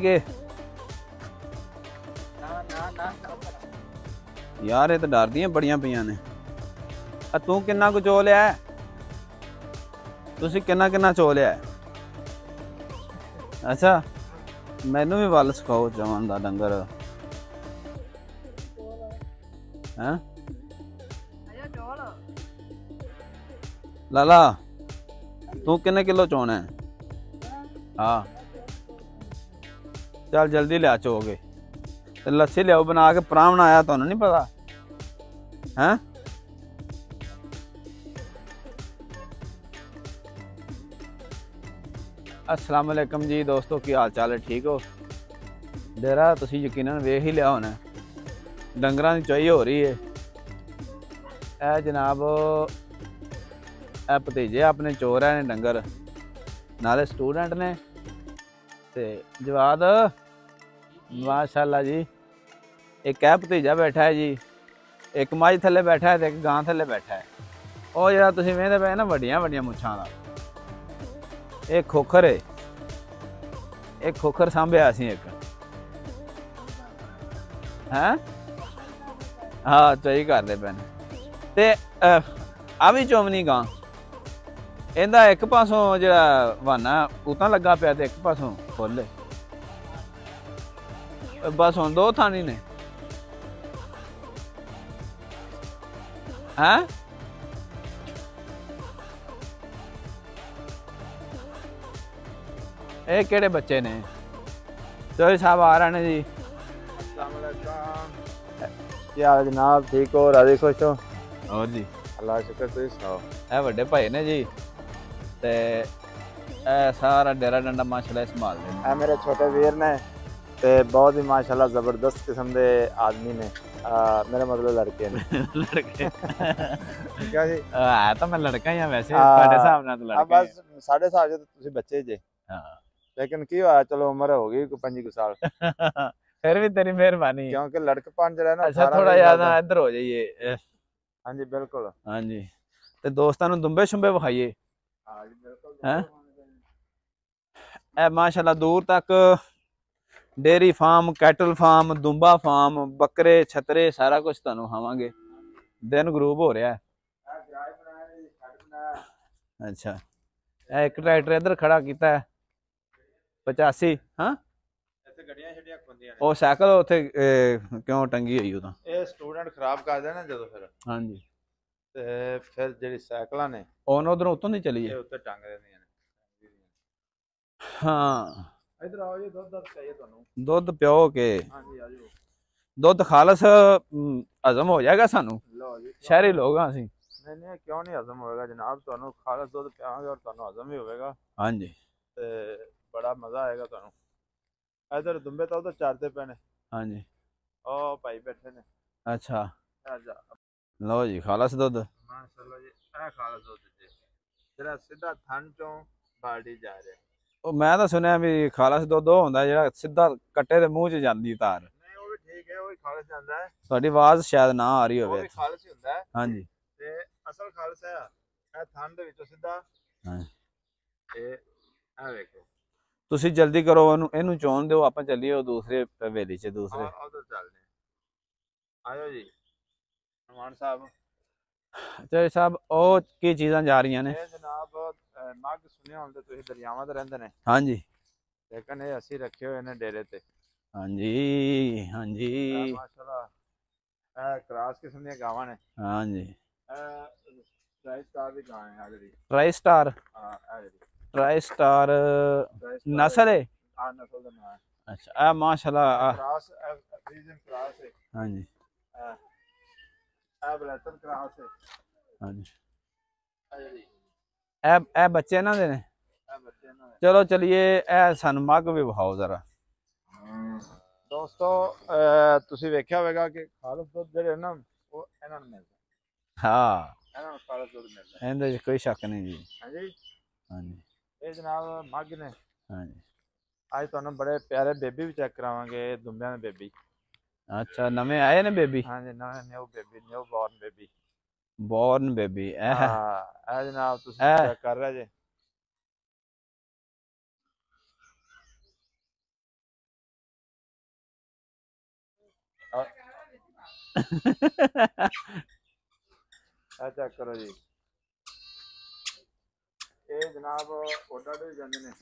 के यार ये तो डर दियां बड़ियां पईयां ने। तू किन्ना कुछ चो लिया है? तुसी किन्ना किन्ना चो लिया है? अच्छा मैनू भी वल सिखाओ चवन दा डंगर हैं। लाला तू किन्ने किलो चोना है? हाँ चल जल्दी लिया चो के ते लस्सी लियाओ बना के। परां बनाया तुहानू नहीं पता हैं? अस्सलाम वालेकुम जी दोस्तों, की हाल चाल है? ठीक हो? डेरा तुसी यकीनन वेख ही लिया होना, डंगरां दी चोई हो रही है। ए जनाब ए भतीजे अपने चो रहे ने डंगर, नाले स्टूडेंट ने ते जवाद माशाल्लाह जी। एक है भतीजा बैठा है जी, एक मझ थले बैठा है ते एक गां थले बैठा है। ਉਹ ਜਿਹੜਾ ਤੁਸੀਂ ਵੇਖਦੇ ਪਏ ਨਾ ਵੱਡੀਆਂ ਵੱਡੀਆਂ ਮੁੱਛਾਂ ਦਾ, ਇਹ ਖੋਖਰ ਹੈ। ਇਹ ਖੋਖਰ ਸਾਂਭਿਆ ਅਸੀਂ ਇੱਕ ਹੈ। ਹਾਂ ਸਹੀ ਕਰਦੇ ਪਏ ਨੇ। ਤੇ ਆ ਵੀ ਚੋਮਨੀ ਗਾਂ, ਇਹਦਾ ਇੱਕ ਪਾਸੋਂ ਜਿਹੜਾ ਵਾਨਾ ਉਤਾਂ ਲੱਗਾ ਪਿਆ ਤੇ ਇੱਕ ਪਾਸੋਂ ਫੁੱਲ। ਬਸ ਹੁਣ ਦੋ ਥਾਣੀ ਨੇ ਹੈ। ਇਹ ਕਿਹੜੇ ਬੱਚੇ ਨੇ? ਚੋਈ ਸਾਹਿਬ ਆ ਰਹੇ ਨੇ ਜੀ। ਕੀ ਹਾਲ ਜਨਾਬ? ਠੀਕ ਹੋ? ਰਾਜੀ खुश हो? ਹੋਰ ਜੀ अल्लाह शुक्र। तुसीं सुनाओ? ਇਹ ਵੱਡੇ ਭਾਈ ਨੇ ਜੀ ਤੇ ਇਹ ਸਾਰਾ ਡੇਰਾ ਡੰਡਾ ਮਾਸ਼ਾਅੱਲਾ ਸੰਭਾਲਦੇ ਨੇ। ਇਹ ਮੇਰੇ ਛੋਟੇ ਵੀਰ ਨੇ ਤੇ ਬਹੁਤ ਹੀ ਮਾਸ਼ਾਅੱਲਾ ਜ਼ਬਰਦਸਤ ਕਿਸਮ ਦੇ ਆਦਮੀ ਨੇ। मेरा मतलब लड़के ने। ਲੜਕੇ क्या जी? ਹੈ ਤਾਂ ਮੈਂ ਲੜਕਾ ਹੀ ਆ ਵੈਸੇ, ਤੁਹਾਡੇ ਹਿਸਾਬ ਨਾਲ ਤਾਂ ਲੜਕਾ ਹੀ बस साढ़े हिसाब से तुसीं बच्चे जे, ਹਾਂ। लेकिन की होया चलो उम्र हो गई 25 साल, फिर भी तेरी मेहरबानी। क्योंकि लड़कपन जो है ना। अच्छा थोड़ा ज्यादा इधर हो जाइए। हाँ जी बिल्कुल। हाँ जी ते दोस्तों ਨੂੰ दुंबे शुंबे विखाइए। हाँ जी बिल्कुल। हैं ए माशाल्लाह दूर तक डेयरी फार्म, कैटल फार्म, दुंबा फार्म, बकरे छतरे सारा कुछ तुहानू खावांगे। दिन ग्रूप हो रहा है। अच्छा एक ट्रैक्टर इधर खड़ा किया है 85। हाँ ਉਹ ਸਾਈਕਲ ਉੱਥੇ ਕਿਉਂ ਟੰਗੀ ਹੋਈ? ਉਹ ਤਾਂ ਇਹ ਸਟੂਡੈਂਟ ਖਰਾਬ ਕਰਦੇ ਨੇ ਜਦੋਂ ਫਿਰ। ਹਾਂਜੀ ਤੇ ਫਿਰ ਜਿਹੜੀ ਸਾਈਕਲਾਂ ਨੇ ਉਹਨ ਉਧਰੋਂ ਉੱਤੋਂ ਦੀ ਚਲੀ ਇਹ ਹੈ। ਉੱਤੇ ਟੰਗ ਦਿੰਦੀਆਂ ਨੇ। ਹਾਂ ਇਧਰ ਆਓ ਜੀ, ਦੁੱਧ ਚਾਹੀਏ ਤੁਹਾਨੂੰ? ਦੁੱਧ ਪਿਓ ਕੇ। ਹਾਂਜੀ ਆ ਜਾਓ। ਦੁੱਧ ਖਾਲਸ ਹਜ਼ਮ ਹੋ ਜਾਏਗਾ ਸਾਨੂੰ? ਲਓ ਜੀ ਸ਼ਹਿਰੀ ਲੋਕ ਹਾਂ ਅਸੀਂ। ਨਹੀਂ ਨਹੀਂ ਕਿਉਂ ਨਹੀਂ ਹਜ਼ਮ ਹੋਏਗਾ ਜਨਾਬ, ਤੁਹਾਨੂੰ ਖਾਲਸ ਦੁੱਧ ਪਿਆਵਾਂਗੇ ਔਰ ਤੁਹਾਨੂੰ ਹਜ਼ਮ ਵੀ ਹੋਵੇਗਾ ਹਾਂਜੀ ਤੇ ਬੜਾ ਮਜ਼ਾ ਆਏਗਾ ਤੁਹਾਨੂੰ। ਇਧਰ ਦੁੰਬੇ ਤਾਂ ਉਧਰ ਚਰਦੇ ਪਏ ਨੇ। ਹਾਂਜੀ ਉਹ ਭਾਈ ਬੈਠੇ ਨੇ। ਅੱਛਾ ਆਜਾ ਲਓ ਜੀ ਖਾਲਸ ਦੁੱਧ ਮਾਸ਼ਾਅੱਲਾ ਜੀ। ਇਹ ਖਾਲਸ ਦੁੱਧ ਜੀ ਜਿਹੜਾ ਸਿੱਧਾ ਥਣ ਚੋਂ ਬਾਲਟੀ ਜਾ ਰਿਹਾ। ਉਹ ਮੈਂ ਤਾਂ ਸੁਣਿਆ ਵੀ ਖਾਲਸ ਦੁੱਧ ਉਹ ਹੁੰਦਾ ਜਿਹੜਾ ਸਿੱਧਾ ਕੱਟੇ ਦੇ ਮੂੰਹ 'ਚ ਜਾਂਦੀ ਤਾਰ। ਨਹੀਂ ਉਹ ਵੀ ਠੀਕ ਹੈ, ਉਹ ਵੀ ਖਾਲਸ ਜਾਂਦਾ ਹੈ। ਤੁਹਾਡੀ ਆਵਾਜ਼ ਸ਼ਾਇਦ ਨਾ ਆ ਰਹੀ ਉਹ ਹੋਵੇ। ਵੀ ਖਾਲਸ ਹੀ ਹੁੰਦਾ ਹੈ। ਹਾਂਜੀ ਤੇ ਅਸਲ ਖਾਲਸ ਹੈ ਇਹ ਥਣ ਦੇ ਵਿੱਚੋਂ ਸਿੱਧਾ। ਹਾਂ ਤੇ ਇਹ ਵੇਖੋ ਤੁਸੀਂ ਜਲਦੀ ਕਰੋ, ਇਹਨੂੰ ਚੋਣ ਦਿਓ, ਆਪਾਂ ਚੱਲੀਏ ਉਹ ਦੂਸਰੇ ਹਵੇਲੀ 'ਚ। ਦੂਸਰੇ ਉਧਰ ਚੱਲਦੇ ਆਇਓ ਜੀ ਨਮਾਨ ਸਾਹਿਬ। ਚੇ ਸਾਹਿਬ ਉਹ ਕੀ ਚੀਜ਼ਾਂ ਜਾ ਰਹੀਆਂ ਨੇ? ਇਹ ਜਨਾਬ ਮੱਘ ਸੁਣਿਆ ਹੁੰਦੇ ਤੁਸੀਂ, ਦਰਿਆਵਾਂ ਤੇ ਰਹਿੰਦੇ ਨੇ। ਹਾਂਜੀ ਲੇਕਿਨ ਇਹ ਅਸੀਂ ਰੱਖੇ ਹੋਏ ਨੇ ਡੇਰੇ ਤੇ। ਹਾਂਜੀ ਹਾਂਜੀ ਮਾਸ਼ਾਅੱਲਾ ਇਹ ਕ੍ਰਾਸ ਕਿਸਮ ਦੀਆਂ ਗਾਵਾਂ ਨੇ। ਹਾਂਜੀ ਇਹ ਟ੍ਰਾਈ ਸਟਾਰ ਦੀ ਗਾਂ ਹੈ ਜਿਹੜੀ। Try star? ਹਾਂ ਇਹ ਜਿਹੜੀ ਟਰਾਈ ਸਟਾਰ ਨਸਲ ਹੈ? ਹਾਂ ਨਸਲ ਦਾ ਨਾਮ ਹੈ। ਅੱਛਾ ਇਹ ਮਾਸ਼ਾਅੱਲਾ ਕ੍ਰਾਸ ਫਰੀਜ਼ਨ ਕ੍ਰਾਸ ਹੈ। ਹਾਂਜੀ ਇਹ ਬਲੈਤਨ ਕ੍ਰਾਸ ਹੈ। ਹਾਂਜੀ ਇਹ ਜਿਹੜੀ ਇਹ ਬੱਚੇ ਇਹਨਾਂ ਦੇ ਨੇ? ਇਹ ਬੱਚੇ ਇਹਨਾਂ ਦੇ। ਚਲੋ ਚਲੀਏ ਇਹ ਸਾਨੂੰ ਮੱਘ ਵੀ ਵਿਖਾਓ ਜ਼ਰਾ। ਦੋਸਤੋ ਤੁਸੀਂ ਵੇਖਿਆ ਹੋਵੇਗਾ ਕਿ ਖਾਲਸ ਦੁੱਧ ਜਿਹੜੇ ਨਾ ਉਹ ਇਹਨਾਂ ਨੂੰ ਮਿਲਦਾ। ਹਾਂ ਇਹਨਾਂ ਨੂੰ ਖਾਲਸ ਦੁੱਧ ਮਿਲਦਾ। ਇਹਦੇ 'ਚ ਕੋਈ ਸ਼ੱਕ ਨਹੀਂ ਜੀ। ਹਾਂਜੀ ਹਾਂਜੀ ਇਹ ਜਨਾਬ ਮੱਘ ਨੇ। ਹਾਂਜੀ ਅੱਜ ਤੁਹਾਨੂੰ ਬੜੇ ਪਿਆਰੇ ਬੇਬੀ ਵੀ ਚੈੱਕ ਕਰਾਵਾਂਗੇ, ਦੁੰਬਿਆਂ ਦੇ ਬੇਬੀ। ਅੱਛਾ ਨਵੇਂ ਆਏ ਨੇ ਬੇਬੀ? ਹਾਂਜੀ ਨਵੇਂ new baby, newborn baby. Born baby ਇਹ ਜਨਾਬ ਤੁਸੀਂ ਚੈੱਕ ਕਰ ਰਹੇ ਜੇ। चेक करो जी, ये जनाब ओडा भी जाते ने।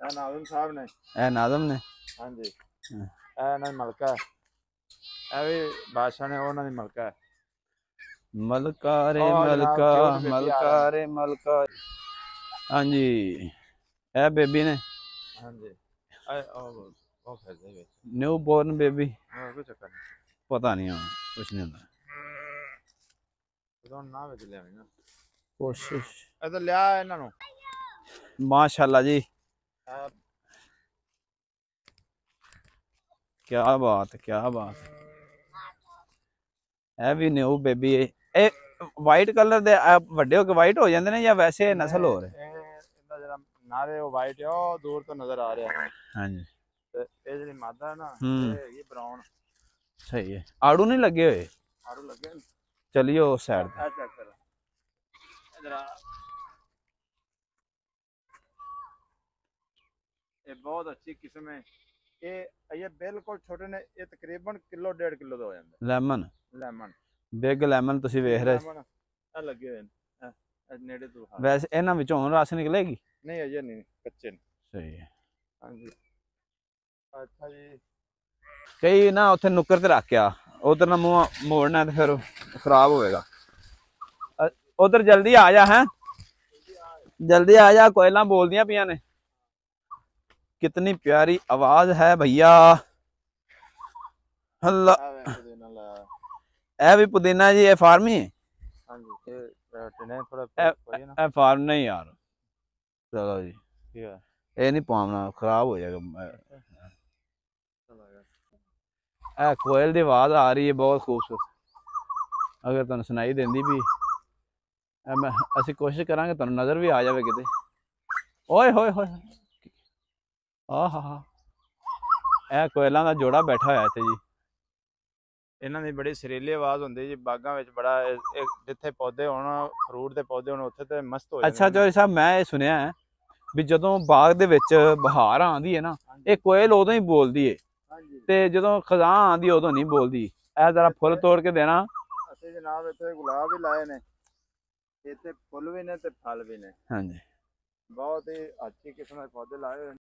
नाज़िम साहब ने, ए नाज़म ने। हाँ जी, इन्होंने मलका है, भी बादशाह ने उन्होंने मलका है। मलका रे जनाब मलका, क्यूट बेबी आ मलका रहे हैं। रे मलका। हाँ जी, ए बेबी ने, हाँ जी, ओ फिर दे न्यू बॉर्न बेबी। कोई चक्कर नहीं, पता नहीं है, कुछ नहीं होता। तो ना बेच लिया ना कोशिश। इधर लिया इन्हों माशाल्लाह जी, क्या बात है, क्या बात है। ਇਹ ਵੀ ਨਿਊ ਬੇਬੀ ਹੈ। ਇਹ ਵਾਈਟ ਕਲਰ ਦੇ ਵੱਡੇ ਹੋ ਕੇ ਵਾਈਟ ਹੋ ਜਾਂਦੇ ਨੇ ਜਾਂ ਵੈਸੇ ਨਸਲ ਹੋ ਰਹੇ? ਇਹਦਾ ਜਿਹੜਾ ਨਾਰੇ ਉਹ ਵਾਈਟ ਹੈ, ਉਹ ਦੂਰ ਤੋਂ ਨਜ਼ਰ ਆ ਰਿਹਾ ਹੈ। ਹਾਂਜੀ, ਤੇ ਇਹ ਜਿਹੜੀ ਮਾਦਾ ਹੈ ਨਾ, ਹੂੰ, ਇਹ ਹੈਗੀ ਬਰਾਊਨ। ਸਹੀ ਹੈ। ਆੜੂ ਨਹੀਂ ਲੱਗੇ ਹੋਏ? ਆੜੂ ਲੱਗੇ ਨੇ। ਚਲਿਏ ਉਸ ਸਾਈਡ ਤੇ। ਆ ਚੈੱਕ ਕਰੋ ਇਧਰ ਆ, ਇਹ ਬਹੁਤ ਅੱਛੀ ਕਿਸਮ ਹੈ। ਇਹ ਬਿਲਕੁਲ ਛੋਟੇ ਨੇ, ਇਹ ਤਕਰੀਬਨ ਕਿਲੋ 1.5 ਕਿਲੋ ਦਾ ਹੋ ਜਾਂਦਾ। ਲੈਮਨ, ਲੈਮਨ, ਬਿਗ ਲੈਮਨ ਤੁਸੀਂ ਵੇਖ ਰਹੇ? ਲੈਮਨ ਆ ਲੱਗੇ ਹੋਏ ਨੇ, ਇਹ ਨੇੜੇ ਤੋਂ ਵੈਸੇ ਇਹਨਾਂ ਵਿੱਚੋਂ ਹੁਣ ਰਸ ਨਿਕਲੇਗੀ? ਨਹੀਂ ਅਜੇ ਨਹੀਂ, ਕੱਚੇ ਨੇ। ਸਹੀ ਹੈ। ਹਾਂਜੀ, ਅੱਛਾ ਜੀ। ਕਈ ਨਾ ਉੱਥੇ ਨੁੱਕਰ ਤੇ ਰੱਖ ਆ, ਉਧਰ ਨਾ ਮੂੰਹ ਮੋੜਨਾ ਤੇ ਫਿਰ ਖਰਾਬ ਹੋਏਗਾ। ਉਧਰ ਜਲਦੀ ਆ ਜਾ, ਹੈ जल्दी आ जा, कोयला बोल दिया पिया ने। कितनी प्यारी आवाज है भैया। अल्लाह, ए भी पुदीना जी, ये फार्मी है? ए फार्म नहीं यार, चलो जी, ये नहीं पावना, खराब हो जाएगा। ए कोयल की आवाज आ रही है बहुत खूबसूरत, अगर तुम सुनाई देंदी भी मैं असी कोशिश करांगे तुम नज़र भी आ जाए किते। ओए होए होए, आहा हा, ए कोयलों का जोड़ा बैठा होया इत्थे जी। ਇਹਨਾਂ ਦੀ ਬੜੀ ਸੁਰੀਲੀ ਆਵਾਜ਼ ਹੁੰਦੀ ਜੀ, ਬਾਗਾਂ ਵਿੱਚ ਬੜਾ ਜਿੱਥੇ ਪੌਦੇ ਹੋਣ, ਫਰੂਟ ਦੇ ਪੌਦੇ ਹੋਣ, ਉੱਥੇ ਤੇ ਮਸਤ ਹੋ ਜਾਂਦੇ। ਅੱਛਾ ਚੌਧਰੀ ਸਾਹਿਬ, ਮੈਂ ਇਹ ਸੁਣਿਆ ਹੈ ਵੀ ਜਦੋਂ ਬਾਗ ਦੇ ਵਿੱਚ ਬਹਾਰ ਆਉਂਦੀ ਹੈ ਨਾ, ਇਹ ਕੋਇਲ ਉਦੋਂ ਹੀ ਬੋਲਦੀ ਹੈ ਤੇ ਜਦੋਂ ਖਜ਼ਾਂ ਆਉਂਦੀ ਉਦੋਂ ਨਹੀਂ ਬੋਲਦੀ। ਇਹ ਜ਼ਰਾ ਫੁੱਲ ਤੋੜ ਕੇ ਦੇਣਾ। ਅਸੀਂ ਜਨਾਬ ਇੱਥੇ ਗੁਲਾਬ ਵੀ ਲਾਏ ਨੇ, ਇੱਥੇ ਫੁੱਲ ਵੀ ਨੇ ਤੇ ਫਲ ਵੀ ਨੇ। ਹਾਂਜੀ, ਬਹੁਤ ਹੀ ਅੱਛੀ ਕਿਸਮ ਦੇ ਪੌਦੇ ਲਾਏ ਹੋਏ ਨੇ।